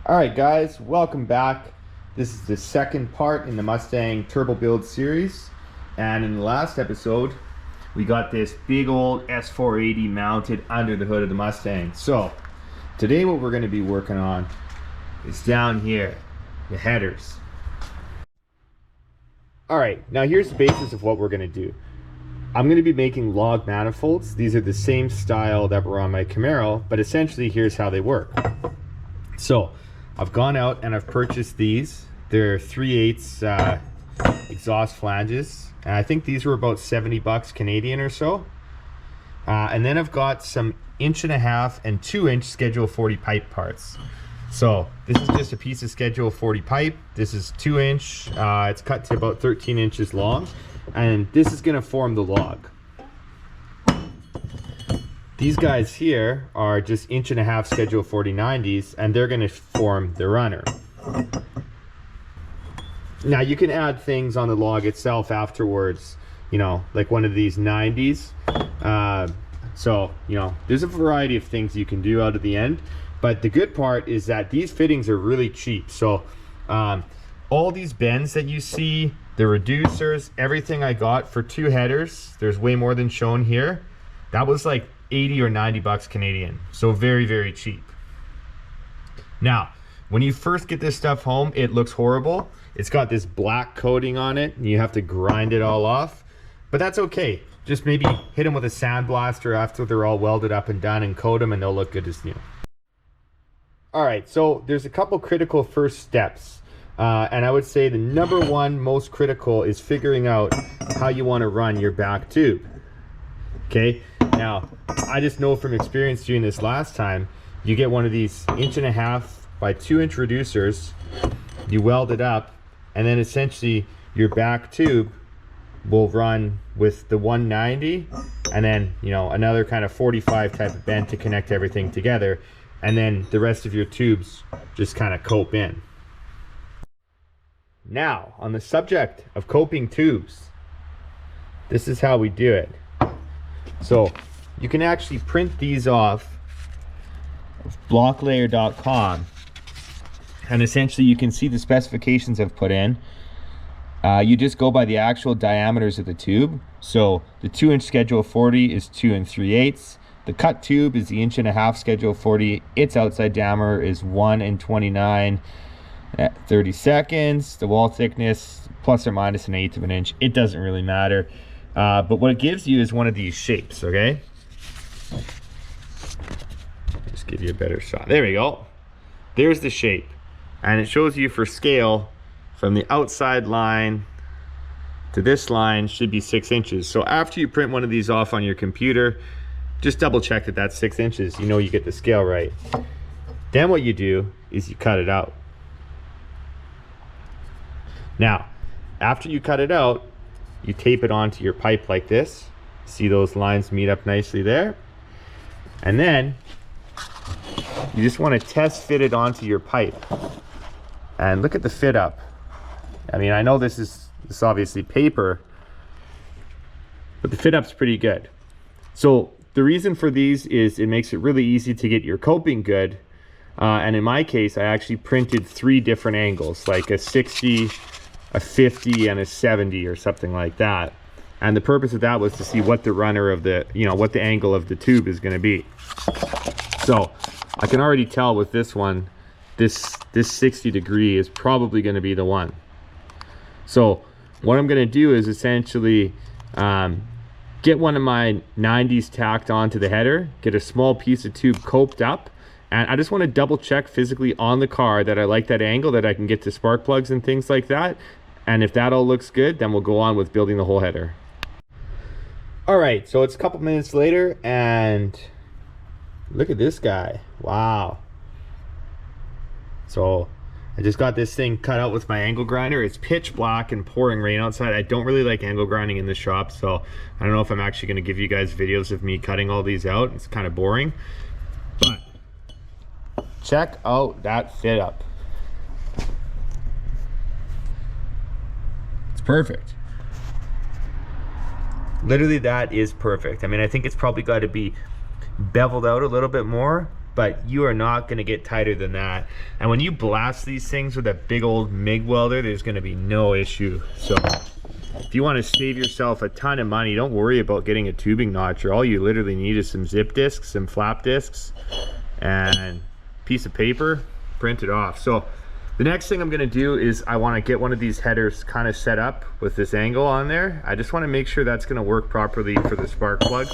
All right, guys, welcome back. This is the second part in the Mustang Turbo Build series. And in the last episode, we got this big old S480 mounted under the hood of the Mustang. So today what we're going to be working on is down here, the headers. All right, now here's the basis of what we're going to do. I'm going to be making log manifolds. These are the same style that were on my Camaro, but essentially here's how they work. So I've gone out and I've purchased these. They're 3/8 exhaust flanges, and I think these were about 70 bucks Canadian or so. And then I've got some 1.5 and 2-inch Schedule 40 pipe parts. So this is just a piece of Schedule 40 pipe. This is 2-inch. It's cut to about 13 inches long, and this is going to form the log. These guys here are just 1.5 Schedule 40 90s, and they're going to form the runner. Now you can add things on the log itself afterwards, you know, like one of these 90s. So, you know, there's a variety of things you can do out of the end. But the good part is that these fittings are really cheap. So all these bends that you see, the reducers, everything I got for 2 headers, there's way more than shown here. That was like 80 or 90 bucks Canadian. So very, very cheap. Now, when you first get this stuff home, it looks horrible. It's got this black coating on it, and you have to grind it all off. But that's okay. Just maybe hit them with a sandblaster after they're all welded up and done, and coat them, and they'll look good as new. All right, so there's a couple critical first steps. And I would say the number one most critical is figuring out how you want to run your back tube. Okay, now I just know from experience doing this last time, you get one of these 1.5 by 2-inch reducers, you weld it up, and then essentially your back tube will run with the 190 and then, you know, another kind of 45 type of bend to connect everything together, and then the rest of your tubes just kind of cope in. Now, on the subject of coping tubes, this is how we do it. So you can actually print these off of blocklayer.com, and essentially you can see the specifications I've put in. You just go by the actual diameters of the tube. So the 2-inch Schedule 40 is 2 3/8. The cut tube is the 1.5 Schedule 40. Its outside diameter is 1 29 at 30 seconds. The wall thickness plus or minus 1/8 of an inch. It doesn't really matter. But what it gives you is one of these shapes, okay? Just give you a better shot. There we go. There's the shape. And it shows you for scale from the outside line to this line should be 6 inches. So after you print one of these off on your computer, just double check that that's 6 inches. You know you get the scale right. Then what you do is you cut it out. Now, after you cut it out, you tape it onto your pipe like this. See those lines meet up nicely there? And then you just want to test fit it onto your pipe. And look at the fit up. I mean, I know this is obviously paper, but the fit up's pretty good. So the reason for these is it makes it really easy to get your coping good. And in my case, I actually printed 3 different angles, like a 60, a 50, and a 70 or something like that. And the purpose of that was to see what the runner of the, you know, what the angle of the tube is going to be. So I can already tell with this one, this 60 degree is probably going to be the one. So what I'm going to do is essentially get one of my 90s tacked onto the header, get a small piece of tube coped up, and I just want to double check physically on the car that I like that angle, that I can get to spark plugs and things like that. And if that all looks good, then we'll go on with building the whole header. All right, so it's a couple minutes later, and look at this guy. Wow. So I just got this thing cut out with my angle grinder. It's pitch black and pouring rain outside. I don't really like angle grinding in the shop, so I don't know if I'm actually going to give you guys videos of me cutting all these out. It's kind of boring. But check out that fit up. It's perfect. Literally, that is perfect. I mean, I think it's probably got to be beveled out a little bit more, but you are not going to get tighter than that. And when you blast these things with a big old MIG welder, there's going to be no issue. So if you want to save yourself a ton of money, don't worry about getting a tubing notcher. All you literally need is some zip discs, some flap discs, and a piece of paper, print it off. So the next thing I'm going to do is I want to get one of these headers kind of set up with this angle on there. I just want to make sure that's going to work properly for the spark plug.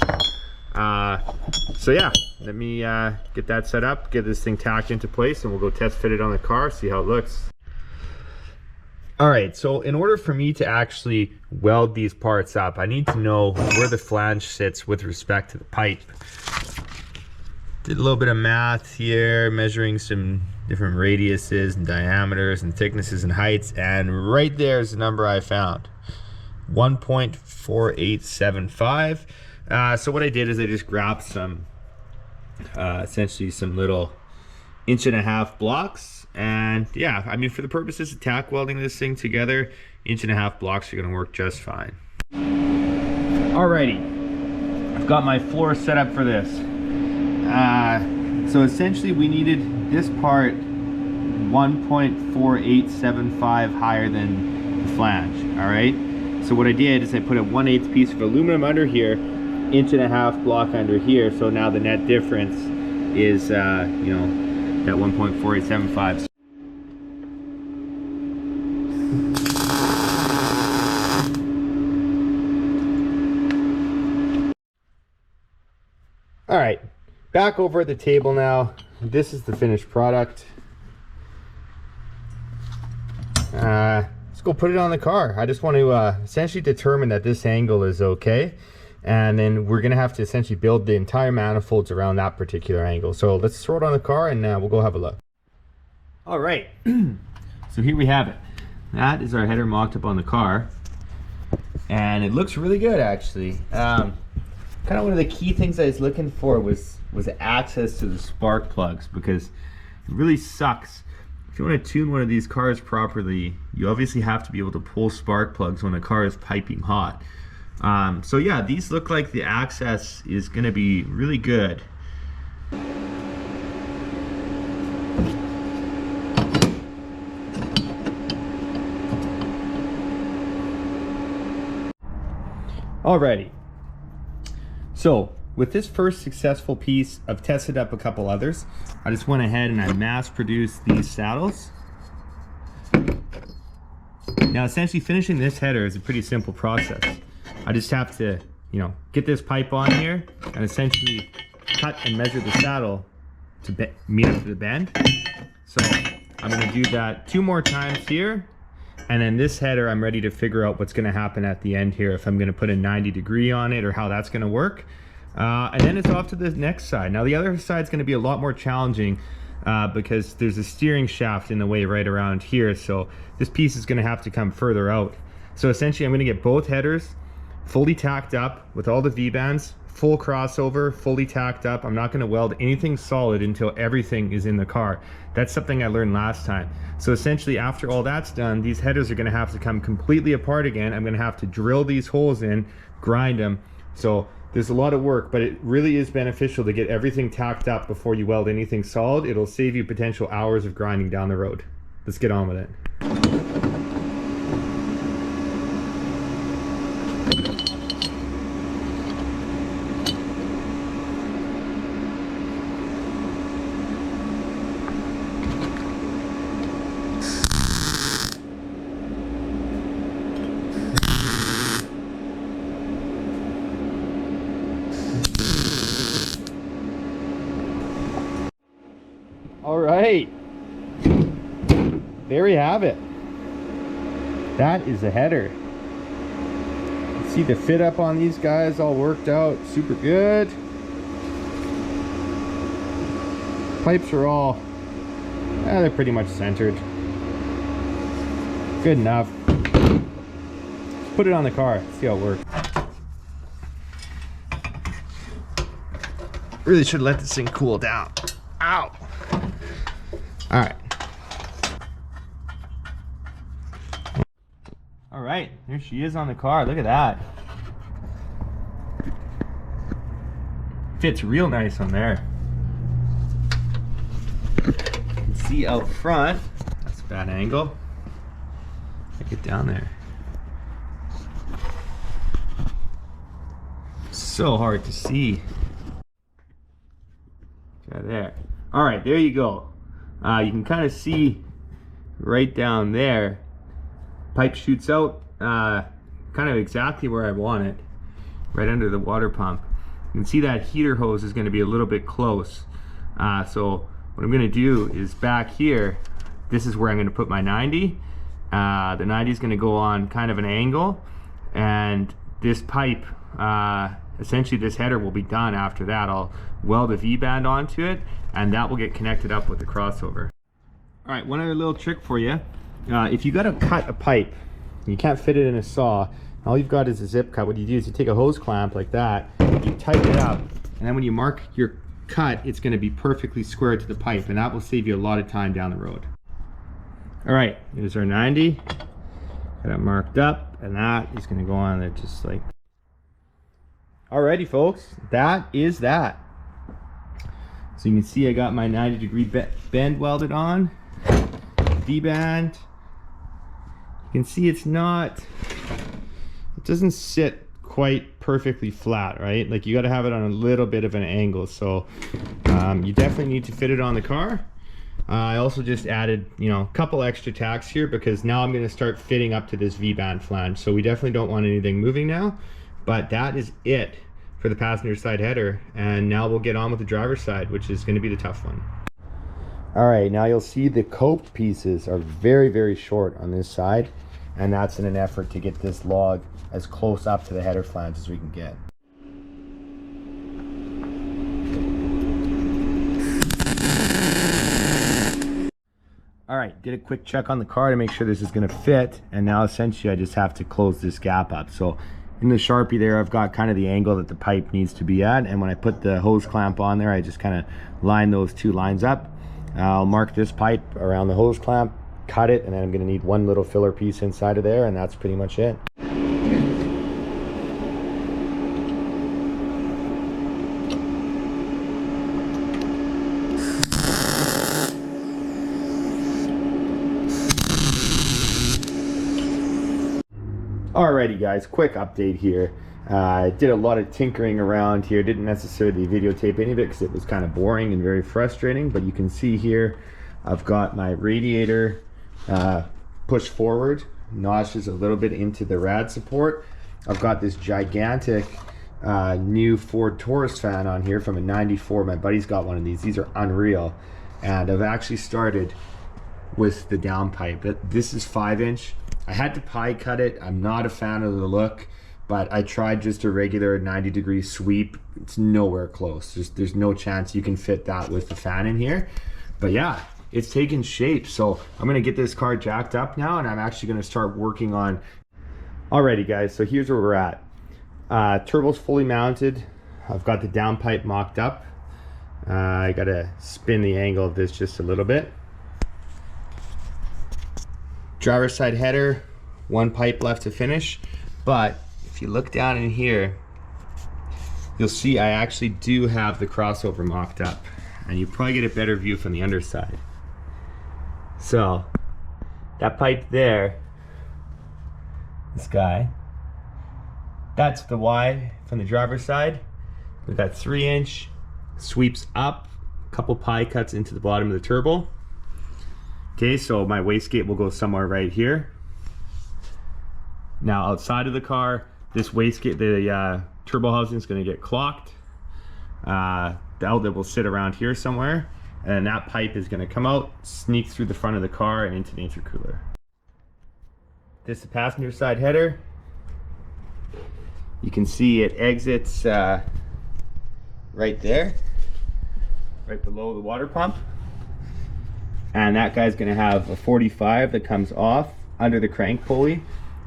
So yeah, let me get that set up, get this thing tacked into place, and we'll go test fit it on the car, see how it looks. All right, so in order for me to actually weld these parts up, I need to know where the flange sits with respect to the pipe. Did a little bit of math here, measuring some different radiuses and diameters and thicknesses and heights, and right there is the number I found, 1.4875. So what I did is I just grabbed some, essentially some little 1.5-inch blocks, and yeah, I mean, for the purposes of tack welding this thing together, 1.5-inch blocks are going to work just fine. Alrighty, I've got my floor set up for this. So essentially we needed this part 1.4875 higher than the flange. All right, so what I did is I put a 1/8 piece of aluminum under here, 1.5-inch block under here, so now the net difference is you know, that 1.4875. All right, back over at the table now. This is the finished product. Let's go put it on the car. I just want to essentially determine that this angle is okay, and then we're gonna have to essentially build the entire manifolds around that particular angle. So let's throw it on the car and we'll go have a look. All right, so here we have it. That is our header mocked up on the car, and it looks really good actually. Kind of one of the key things I was looking for was access to the spark plugs, because it really sucks. If you want to tune one of these cars properly, you obviously have to be able to pull spark plugs when the car is piping hot. So yeah, these look like the access is going to be really good. Alrighty. So with this first successful piece, I've tested up a couple others. I just went ahead and I mass produced these saddles. Now essentially finishing this header is a pretty simple process. I just have to, you know, get this pipe on here and essentially cut and measure the saddle to meet up to the bend. So I'm going to do that 2 more times here. And then this header, I'm ready to figure out what's going to happen at the end here, if I'm going to put a 90-degree on it or how that's going to work. And then it's off to the next side. Now the other side is going to be a lot more challenging because there's a steering shaft in the way right around here. So this piece is going to have to come further out. So essentially I'm going to get both headers fully tacked up with all the V-bands, full crossover, fully tacked up. I'm not going to weld anything solid until everything is in the car. That's something I learned last time. So essentially after all that's done, these headers are going to have to come completely apart again. I'm going to have to drill these holes in, grind them. So there's a lot of work, but it really is beneficial to get everything tacked up before you weld anything solid. It'll save you potential hours of grinding down the road. Let's get on with it. All right, there we have it. That is a header. See the fit up on these guys all worked out super good. Pipes are all, they're pretty much centered. Good enough. Let's put it on the car, see how it works. Really should let this thing cool down. Ow! Alright. Alright, there she is on the car. Look at that. Fits real nice on there. You can see out front, that's a bad angle. Get down there. So hard to see. Try there. All right, there you go. You can kind of see right down there. Pipe shoots out kind of exactly where I want it, right under the water pump. You can see that heater hose is going to be a little bit close. So what I'm going to do is back here, this is where I'm going to put my 90. The 90 is going to go on kind of an angle, and this pipe, essentially this header will be done after that. I'll weld a V-band onto it, and that will get connected up with the crossover. All right, one other little trick for you. If you got to cut a pipe, you can't fit it in a saw, all you've got is a zip cut. What you do is you take a hose clamp like that, you tighten it up, and then when you mark your cut, it's going to be perfectly square to the pipe, and that will save you a lot of time down the road. All right, here's our 90. Got it marked up, and that is going to go on there just like. Alrighty, folks, that is that. So you can see I got my 90-degree bend welded on, V-band. You can see it doesn't sit quite perfectly flat, right? Like you got to have it on a little bit of an angle. So you definitely need to fit it on the car. I also just added, a couple extra tacks here because now I'm going to start fitting up to this V-band flange. So we definitely don't want anything moving now, but that is it for the passenger side header. And now we'll get on with the driver's side, which is going to be the tough one. All right, now you'll see the cope pieces are very, very short on this side. And that's in an effort to get this log as close up to the header flange as we can get. All right, did a quick check on the car to make sure this is going to fit, and now essentially I just have to close this gap up. So in the Sharpie there, I've got kind of the angle that the pipe needs to be at, and when I put the hose clamp on there, I just kind of line those two lines up. I'll mark this pipe around the hose clamp, cut it, and then I'm going to need one little filler piece inside of there, and that's pretty much it. Alrighty guys, quick update here. I did a lot of tinkering around here, didn't necessarily videotape any of it because it was kind of boring and very frustrating, but you can see here I've got my radiator pushed forward, notches a little bit into the rad support. I've got this gigantic new Ford Taurus fan on here from a 94. My buddy's got one of these are unreal, and I've actually started with the downpipe. This is 5-inch. I had to pie cut it. I'm not a fan of the look, but I tried just a regular 90-degree sweep. It's nowhere close. There's no chance you can fit that with the fan in here. But yeah, it's taken shape. So I'm gonna get this car jacked up now, and I'm actually gonna start working on. Alrighty guys, so here's where we're at. Turbo's fully mounted. I've got the downpipe mocked up. I gotta spin the angle of this just a little bit. Driver's side header, one pipe left to finish, but if you look down in here, you'll see I actually do have the crossover mocked up, and you probably get a better view from the underside. So that pipe there, this guy, that's the Y from the driver's side. We've got 3-inch, sweeps up, a couple pie cuts into the bottom of the turbo. Okay, so my wastegate will go somewhere right here. Now outside of the car, this wastegate, the turbo housing is going to get clocked. The outlet will sit around here somewhere, and that pipe is going to come out, sneak through the front of the car and into the intercooler. This is the passenger side header. You can see it exits right there, right below the water pump. And that guy's gonna have a 45 that comes off under the crank pulley.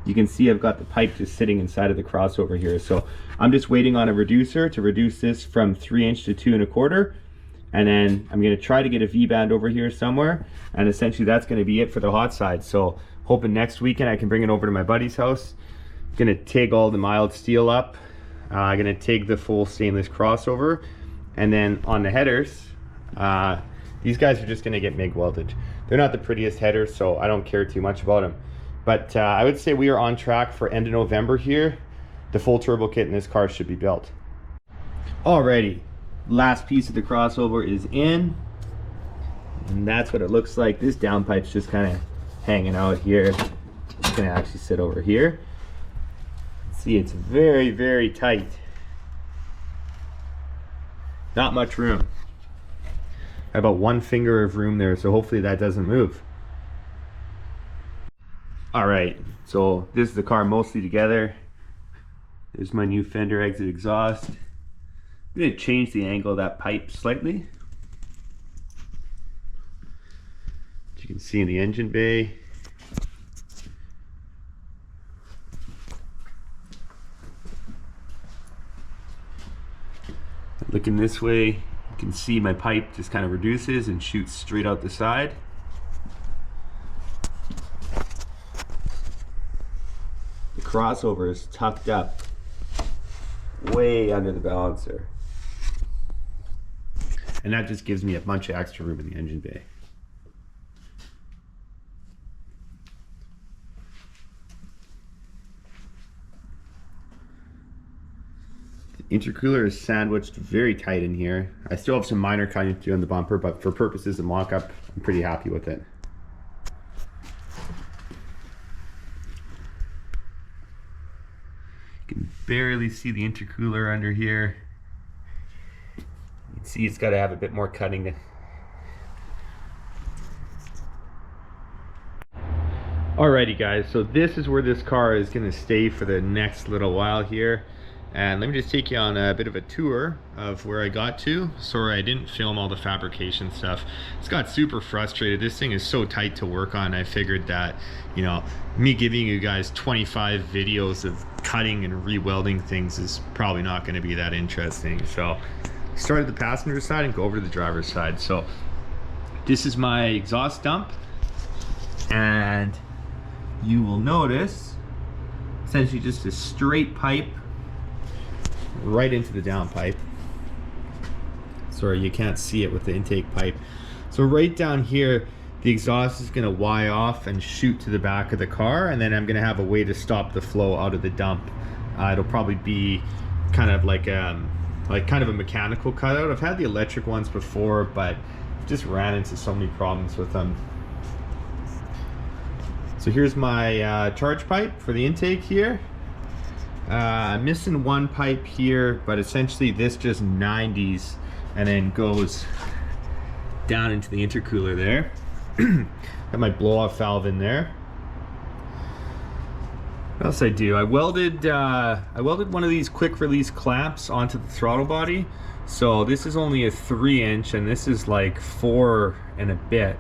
You can see I've got the pipe just sitting inside of the crossover here. So I'm just waiting on a reducer to reduce this from 3-inch to 2 1/4. And then I'm gonna try to get a V-band over here somewhere. And essentially that's gonna be it for the Hotside. So hoping next weekend I can bring it over to my buddy's house. Gonna TIG all the mild steel up. I'm gonna TIG the full stainless crossover. And then on the headers, These guys are just gonna get MIG welded. They're not the prettiest headers, so I don't care too much about them. But I would say we are on track for end of November here. The full turbo kit in this car should be built. Alrighty, last piece of the crossover is in. And that's what it looks like. This downpipe's just kind of hanging out here. It's gonna actually sit over here. See, it's very, very tight. Not much room. About 1 finger of room there, so hopefully that doesn't move. All right, so this is the car mostly together. There's my new fender exit exhaust. I'm gonna change the angle of that pipe slightly. As you can see in the engine bay. Looking this way, you can see my pipe just kind of reduces and shoots straight out the side. The crossover is tucked up way under the balancer. And that just gives me a bunch of extra room in the engine bay. Intercooler is sandwiched very tight in here. I still have some minor cutting to do on the bumper, but for purposes of mock-up, I'm pretty happy with it. You can barely see the intercooler under here. You can see it's got to have a bit more cutting. Alrighty guys, so this is where this car is going to stay for the next little while here. And let me just take you on a bit of a tour of where I got to. Sorry I didn't film all the fabrication stuff. It's got super frustrated. This thing is so tight to work on. I figured that, you know, me giving you guys 25 videos of cutting and re-welding things is probably not going to be that interesting. So start at the passenger side and go over to the driver's side. So this is my exhaust dump, and you will notice essentially just a straight pipe right into the downpipe. Sorry, you can't see it with the intake pipe. So right down here, the exhaust is going to Y off and shoot to the back of the car, and then I'm going to have a way to stop the flow out of the dump. It'll probably be kind of like a mechanical cutout. I've had the electric ones before, but I've just ran into so many problems with them. So here's my charge pipe for the intake here. I'm missing one pipe here, but essentially this just 90s and then goes down into the intercooler there. Got my blow-off valve in there. What else I do? I welded one of these quick release clamps onto the throttle body. So this is only a 3-inch and this is like 4 and a bit.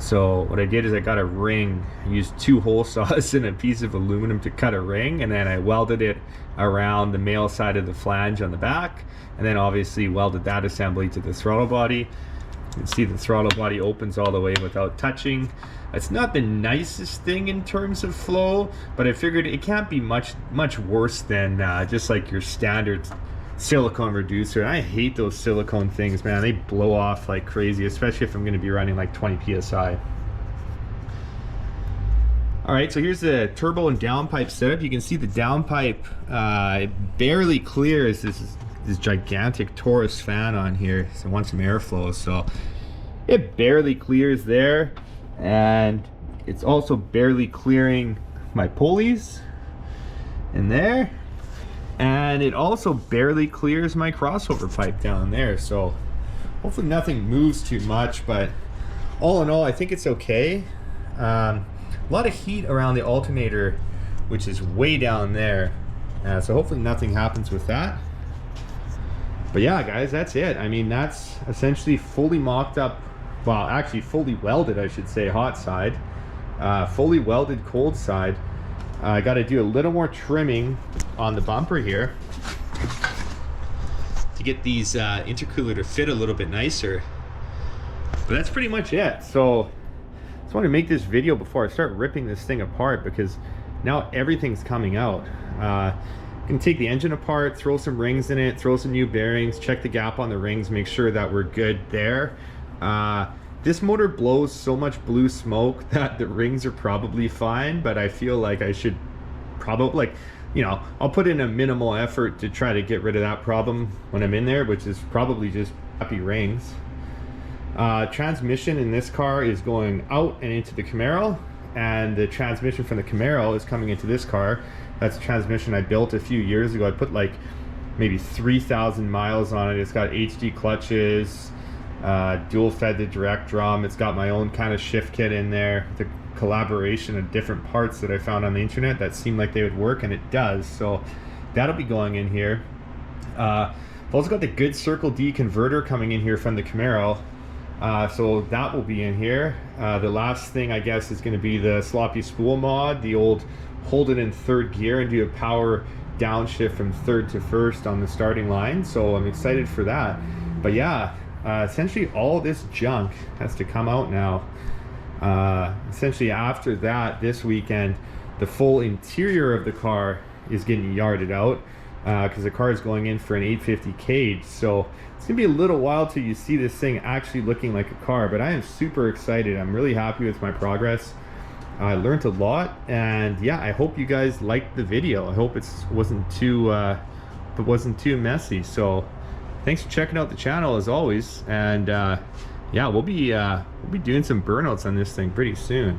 So what I did is I got a ring, I used 2 hole saws and a piece of aluminum to cut a ring, and then I welded it around the male side of the flange on the back, and then obviously welded that assembly to the throttle body. You can see the throttle body opens all the way without touching. It's not the nicest thing in terms of flow, but I figured it can't be much worse than just like your standard silicone reducer. I hate those silicone things, man. They blow off like crazy, especially if I'm going to be running like 20 psi. All right, so here's the turbo and downpipe setup. You can see the downpipe it barely clears this gigantic Taurus fan on here. So I want some airflow, so it barely clears there, and it's also barely clearing my pulleys in there. And it also barely clears my crossover pipe down there. So hopefully nothing moves too much, but all in all, I think it's okay. A lot of heat around the alternator, which is way down there. So hopefully nothing happens with that. But yeah, guys, that's it. I mean, that's essentially fully mocked up. Well, actually fully welded, I should say, hot side. Fully welded cold side. I got to do a little more trimming on the bumper here to get these intercooler to fit a little bit nicer, but that's pretty much it. So I just want to make this video before I start ripping this thing apart, because now everything's coming out. Can take the engine apart, throw some rings in it, throw some new bearings, check the gap on the rings, make sure that we're good there. This motor blows so much blue smoke that the rings are probably fine, but I feel like I should probably, like, you know, I'll put in a minimal effort to try to get rid of that problem when I'm in there, which is probably just crappy rings. Transmission in this car is going out and into the Camaro, and the transmission from the Camaro is coming into this car. That's a transmission I built a few years ago. I put like maybe 3,000 miles on it. It's got HD clutches, dual fed the direct drum. It's got my own kind of shift kit in there, the collaboration of different parts that I found on the internet that seemed like they would work, and it does. So that'll be going in here. I've also got the good Circle D converter coming in here from the Camaro, so that will be in here. The last thing I guess is going to be the sloppy spool mod, the old hold it in third gear and do a power downshift from third to first on the starting line, so I'm excited for that. But yeah, essentially all this junk has to come out now. Essentially after that, this weekend, the full interior of the car is getting yarded out, because the car is going in for an 850 cage, so it's gonna be a little while till you see this thing actually looking like a car. But I am super excited. I'm really happy with my progress. I learned a lot, and yeah, I hope you guys liked the video. I hope it wasn't too messy. So thanks for checking out the channel as always, and yeah, we'll be doing some burnouts on this thing pretty soon.